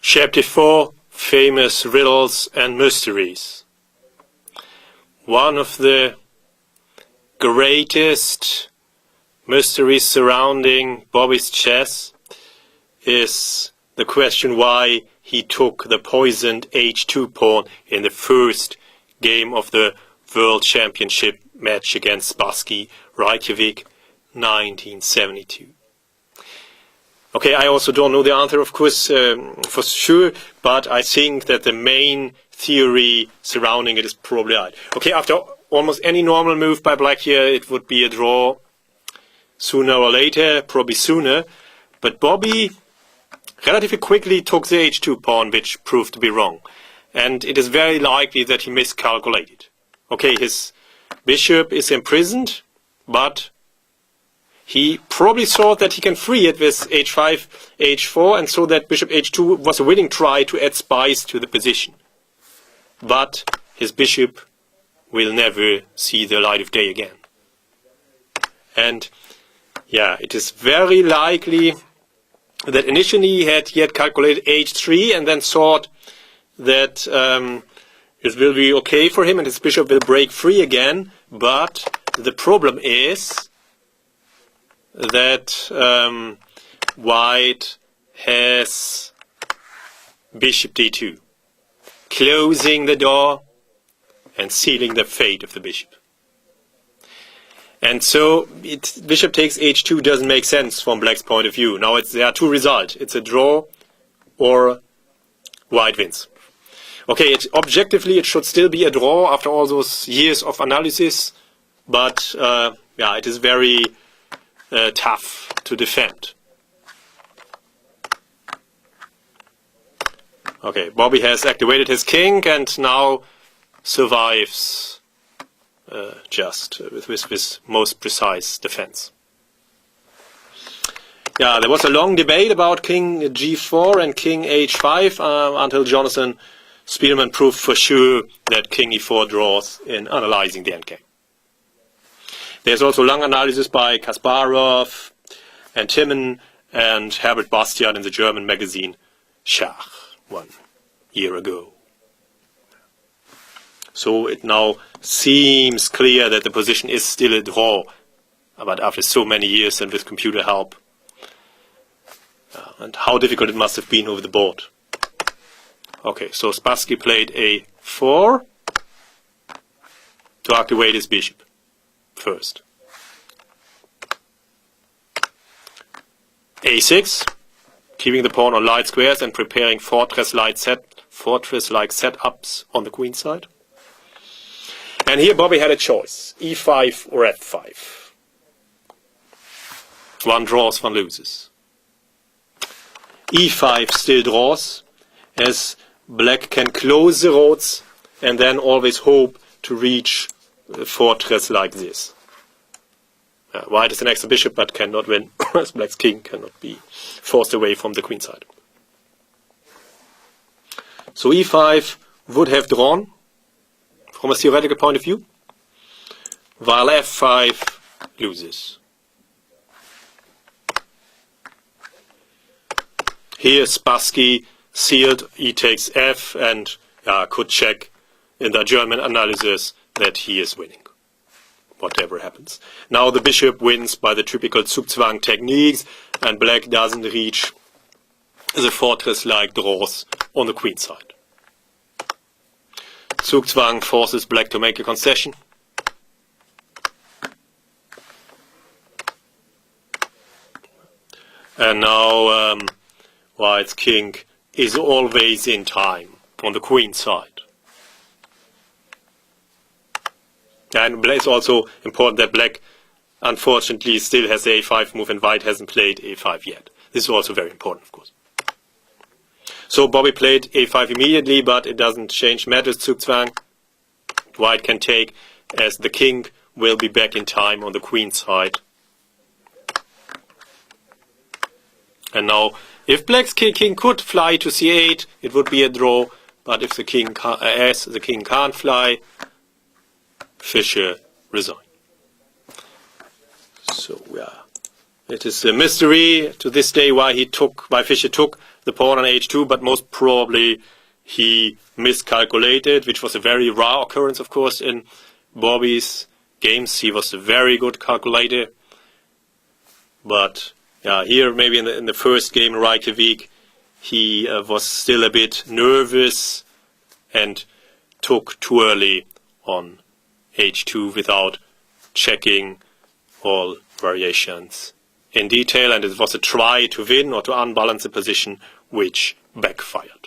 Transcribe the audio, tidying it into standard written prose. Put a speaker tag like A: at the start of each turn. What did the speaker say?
A: Chapter 4, Famous Riddles and Mysteries. One of the greatest mysteries surrounding Bobby's chess is the question why he took the poisoned H2 pawn in the first game of the World Championship match against Bxh2, Reykjavik, 1972. Okay, I also don't know the answer, of course, for sure, but I think that the main theory surrounding it is probably right. Okay, after almost any normal move by black here, it would be a draw sooner or later, probably sooner. But Bobby relatively quickly took the H2 pawn, which proved to be wrong. And it is very likely that he miscalculated. Okay, his bishop is imprisoned, but he probably thought that he can free it with h5, h4, and so that bishop h2 was a winning try to add spice to the position. But his bishop will never see the light of day again. And yeah, it is very likely that initially he had calculated h3 and then thought that it will be okay for him and his bishop will break free again. But the problem is that white has bishop d2, closing the door and sealing the fate of the bishop. And so bishop takes h2 doesn't make sense from black's point of view. Now there are two results. It's a draw or white wins. Okay, objectively it should still be a draw after all those years of analysis, but yeah, it is very tough to defend. Okay, Bobby has activated his king and now survives just with most precise defense. Yeah, there was a long debate about king g4 and king h5 until Jonathan Spielman proved for sure that king e4 draws in analyzing the endgame. There's also long analysis by Kasparov and Timman and Herbert Bastiat in the German magazine Schach 1 year ago. So it now seems clear that the position is still a draw, but after so many years and with computer help. And how difficult it must have been over the board. Okay, so Spassky played a4 to activate his bishop first. a6, keeping the pawn on light squares and preparing fortress-like setups on the queen side. And here Bobby had a choice, e5 or f5. One draws, one loses. e5 still draws, as black can close the roads and then always hope to reach a fortress like this. White is an extra bishop but cannot win, as black's king cannot be forced away from the queen side. So e5 would have drawn from a theoretical point of view, while f5 loses. Here Spassky sealed e takes f and could check in the German analysis that he is winning, whatever happens. Now the bishop wins by the typical Zugzwang techniques and black doesn't reach the fortress-like draws on the queen side. Zugzwang forces black to make a concession. And now white's king is always in time on the queen side. And it's also important that black, unfortunately, still has the a5 move and white hasn't played a5 yet. This is also very important, of course. So Bobby played a5 immediately, but it doesn't change matters. Zugzwang. White can take, as the king will be back in time on the queen side. And now, if black's king could fly to c8, it would be a draw. But if the king can't fly, Fischer resign. So yeah, it is a mystery to this day why Fischer took the pawn on h2, but most probably he miscalculated, which was a very rare occurrence, of course, in Bobby's games. He was a very good calculator. But yeah, here maybe in the first game in Reykjavik, he was still a bit nervous and took too early on h2 without checking all variations in detail, and it was a try to win or to unbalance the position, which backfired.